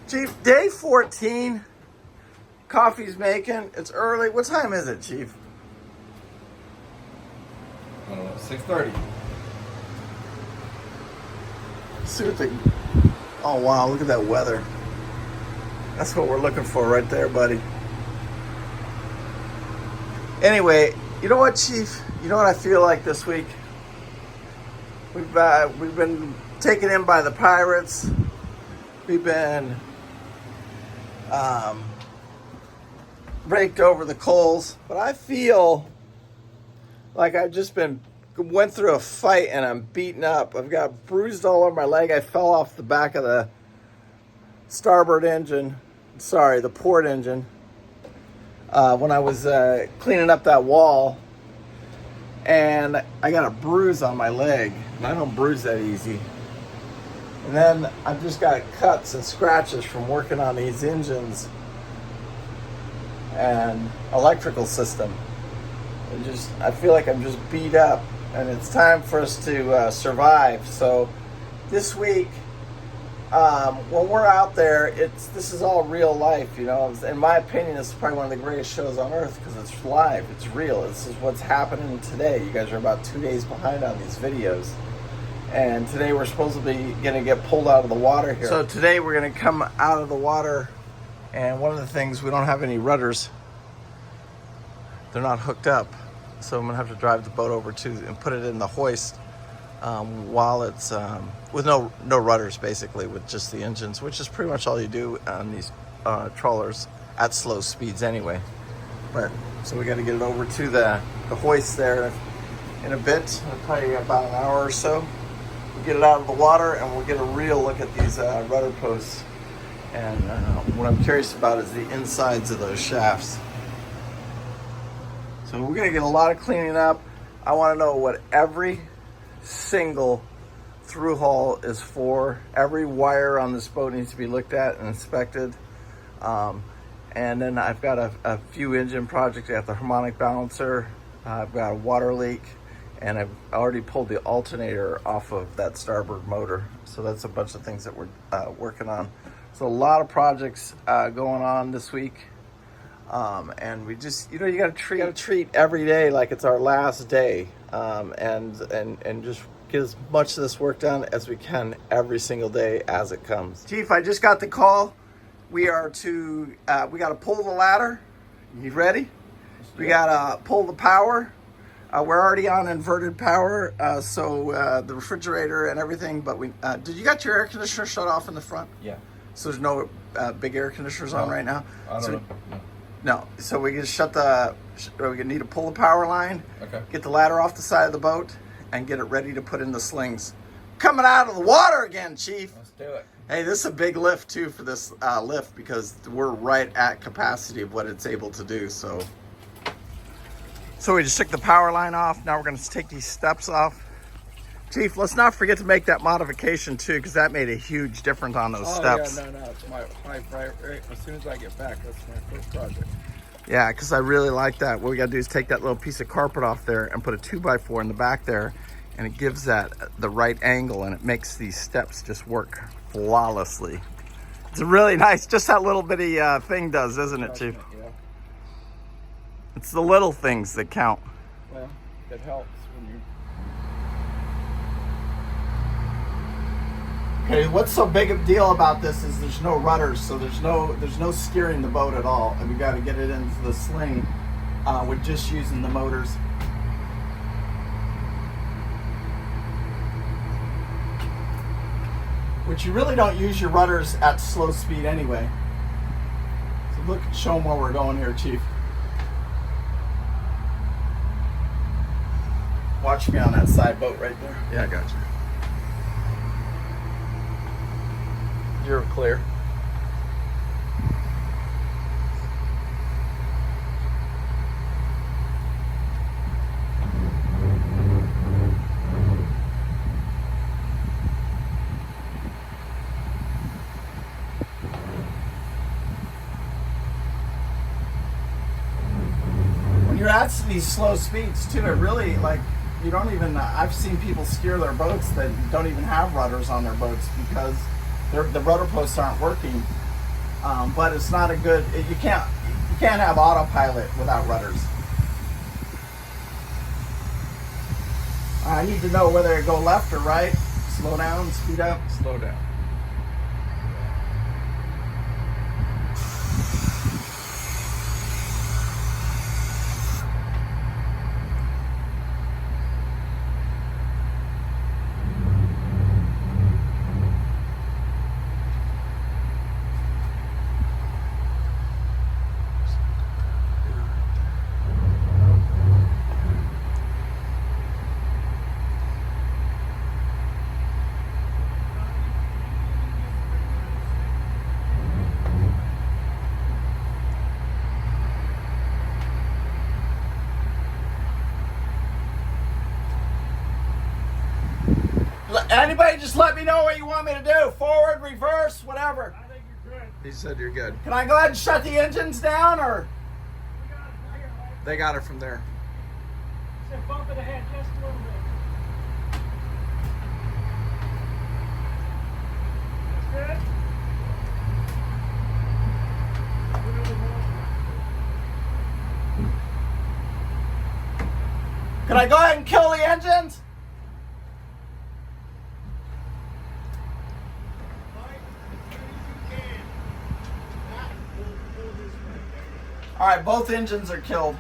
Chief, day 14. Coffee's making. It's early. What time is it, Chief? I don't know, 6:30. See what the... Oh, wow. Look at that weather. That's what we're looking for right there, buddy. Anyway, you know what, Chief? You know what I feel like this week? We've been taken in by the pirates. We've been raked over the coals. But I feel like I've just went through a fight and I'm beaten up. I've got bruised all over my leg. I fell off the back of the starboard engine. Sorry, the port engine. When I was cleaning up that wall. And I got a bruise on my leg. And I don't bruise that easy. And then I've just got cuts and scratches from working on these engines and electrical system. I feel like I'm just beat up, and it's time for us to survive. So this week, when we're out there, this is all real life, you know. In my opinion, this is probably one of the greatest shows on earth because it's live, it's real. This is what's happening today. You guys are about 2 days behind on these videos. And today we're supposed to be going to get pulled out of the water here. So today we're going to come out of the water, and one of the things, we don't have any rudders. They're not hooked up. So I'm going to have to drive the boat over and put it in the hoist while it's with no rudders, basically, with just the engines, which is pretty much all you do on these trawlers at slow speeds anyway. But so we got to get it over to the hoist there in a bit, probably about an hour or so. We'll get it out of the water and we'll get a real look at these rudder posts. And what I'm curious about is the insides of those shafts. So we're gonna get a lot of cleaning up. I want to know what every single through hull is for. Every wire on this boat needs to be looked at and inspected. And then I've got a few engine projects. I got the harmonic balancer. I've got a water leak, and I've already pulled the alternator off of that starboard motor. So that's a bunch of things that we're working on. So a lot of projects going on this week. And we just, you know, you gotta treat every day like it's our last day, and just get as much of this work done as we can every single day as it comes. Chief, I just got the call. We got to pull the ladder. You ready? We gotta pull the power. We're already on inverted power, so the refrigerator and everything. But did you got your air conditioner shut off in the front? Yeah. So there's no big air conditioners on right now. I don't know. No, so we can we need to pull the power line, Okay. Get the ladder off the side of the boat, and get it ready to put in the slings. Coming out of the water again, Chief. Let's do it. Hey, this is a big lift, too, for this lift, because we're right at capacity of what it's able to do, so we just took the power line off. Now we're going to take these steps off. Chief, let's not forget to make that modification, too, because that made a huge difference on those steps. Yeah, no, it's my high priority. As soon as I get back, that's my first project. Yeah, because I really like that. What we got to do is take that little piece of carpet off there and put a 2x4 in the back there, and it gives that the right angle, and it makes these steps just work flawlessly. It's really nice. Just that little bitty thing does, isn't it, Chief? Yeah. It's the little things that count. Well, it helps when you... Okay, what's so big a deal about this is there's no rudders, so there's no steering the boat at all, and we got to get it into the sling with just using the motors. Which you really don't use your rudders at slow speed anyway. So look, show them where we're going here, Chief. Watch me on that side boat right there. Yeah, I got you. You're clear. When you're at these slow speeds too, it really, like, you don't even, I've seen people steer their boats that don't even have rudders on their boats because the rudder posts aren't working but it's not a good. You can't have autopilot without rudders. I need to know whether to go left or right. Slow down, speed up. Slow down. Anybody just let me know what you want me to do. Forward, reverse, whatever. I think you're good. He said you're good. Can I go ahead and shut the engines down, or? They got it from there. He said bump it ahead just a little bit. That's good. Can I go ahead and kill the engines? All right, both engines are killed.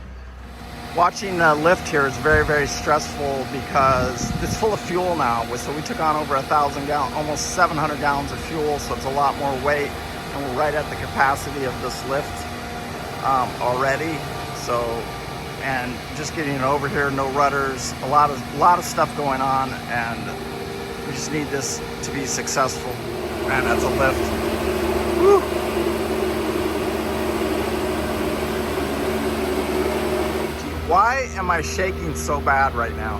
Watching lift here is very, very stressful because it's full of fuel now. So we took on over 1,000 gallons, almost 700 gallons of fuel, so it's a lot more weight. And we're right at the capacity of this lift already. So, and just getting it over here, no rudders, a lot of stuff going on, and we just need this to be successful. And that's a lift. Woo. Why am I shaking so bad right now?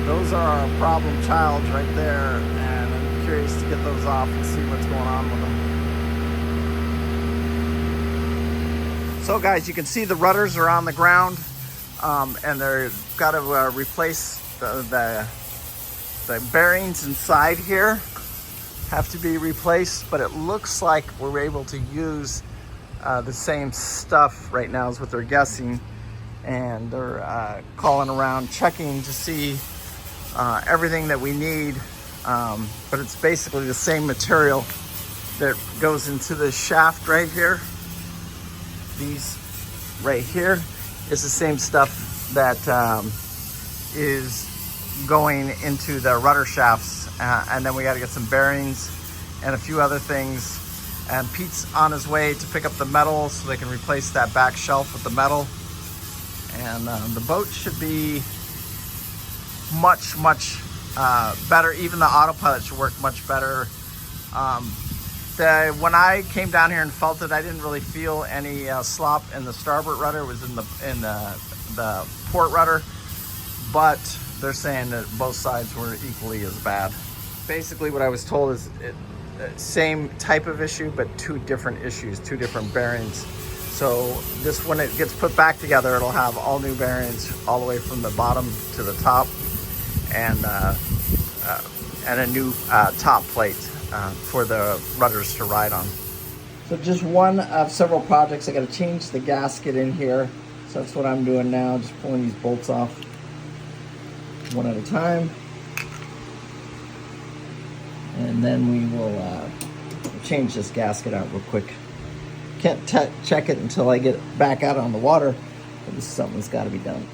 Those are our problem childs right there, and I'm curious to get those off and see what's going on with them. So guys, you can see the rudders are on the ground, and they've got to replace the bearings inside here have to be replaced, but it looks like we're able to use the same stuff right now is what they're guessing, and they're calling around checking to see everything that we need, but it's basically the same material that goes into the shaft right here. These right here is the same stuff that is going into the rudder shafts, and then we got to get some bearings and a few other things, and Pete's on his way to pick up the metal so they can replace that back shelf with the metal, and the boat should be much better. Even the autopilot should work much better. When I came down here and felt it, I didn't really feel any slop in the starboard rudder. It was in the port rudder, but they're saying that both sides were equally as bad. Basically what I was told is same type of issue, but two different issues, two different bearings. So this, when it gets put back together, it'll have all new bearings all the way from the bottom to the top, and a new top plate for the rudders to ride on. So just one of several projects. I got to change the gasket in here. So that's what I'm doing now, just pulling these bolts off one at a time, and then we will change this gasket out real quick. Can't check it until I get back out on the water, but this is something that's got to be done.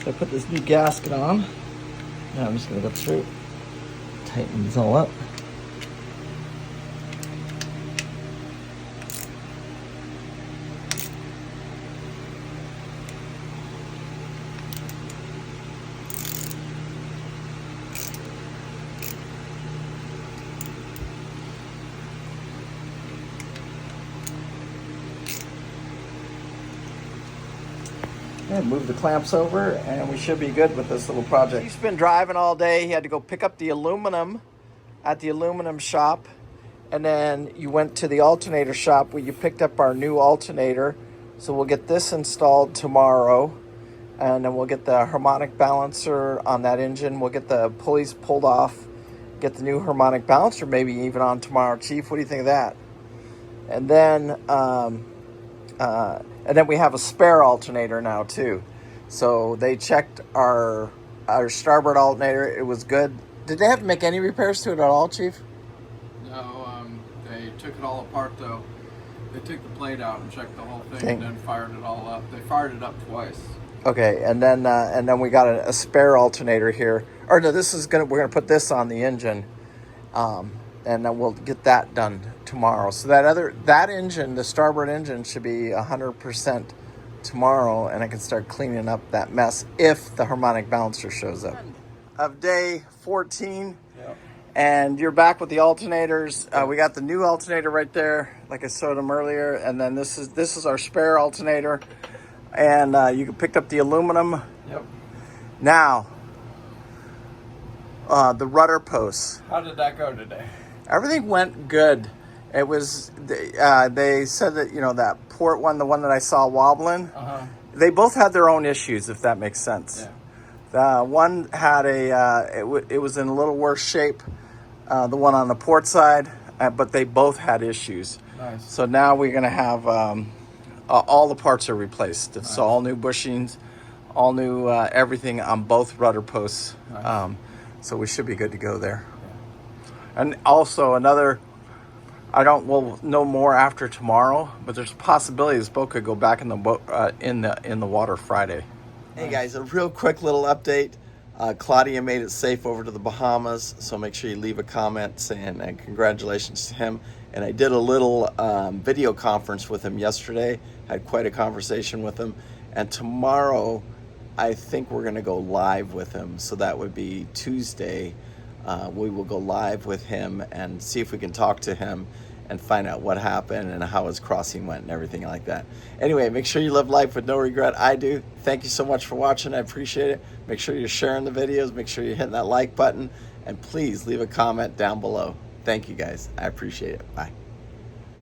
So I put this new gasket on. Now I'm just gonna go through, tighten these all up. And move the clamps over, and we should be good with this little project. He's been driving all day. He had to go pick up the aluminum at the aluminum shop, and then you went to the alternator shop where you picked up our new alternator. So we'll get this installed tomorrow, and then we'll get the harmonic balancer on that engine. We'll get the pulleys pulled off, get the new harmonic balancer maybe even on tomorrow. Chief, what do you think of that? And then we have a spare alternator now too. So they checked our starboard alternator. It was good. Did they have to make any repairs to it at all, Chief? No, they took it all apart though. They took the plate out and checked the whole thing and then fired it all up. They fired it up twice. Okay, and then we got a spare alternator here. Or no, we're gonna put this on the engine, and then we'll get that done tomorrow. So that engine, the starboard engine, should be 100% tomorrow, and I can start cleaning up that mess if the harmonic balancer shows up. Of day 14, Yep. and you're back with the alternators. We got the new alternator right there, like I showed them earlier, and then this is our spare alternator, and you picked up the aluminum. Yep. Now, the rudder posts. How did that go today? Everything went good. It was, they said that, that port one, the one that I saw wobbling, they both had their own issues, if that makes sense. Yeah. One had it was in a little worse shape, the one on the port side, but they both had issues. Nice. So now we're going to have, all the parts are replaced. Nice. So all new bushings, all new everything on both rudder posts. Nice. So we should be good to go there. And also we'll know more after tomorrow, but there's a possibility this boat could go back in the boat in the water Friday. Hey guys, a real quick little update. Claudia made it safe over to the Bahamas, so make sure you leave a comment saying congratulations to him. And I did a little video conference with him yesterday, had quite a conversation with him. And tomorrow, I think we're gonna go live with him. So that would be Tuesday. We will go live with him and see if we can talk to him and find out what happened and how his crossing went and everything like that. Anyway, make sure you live life with no regret. I do. Thank you so much for watching. I appreciate it. Make sure you're sharing the videos. Make sure you're hitting that like button. And please leave a comment down below. Thank you guys. I appreciate it. Bye.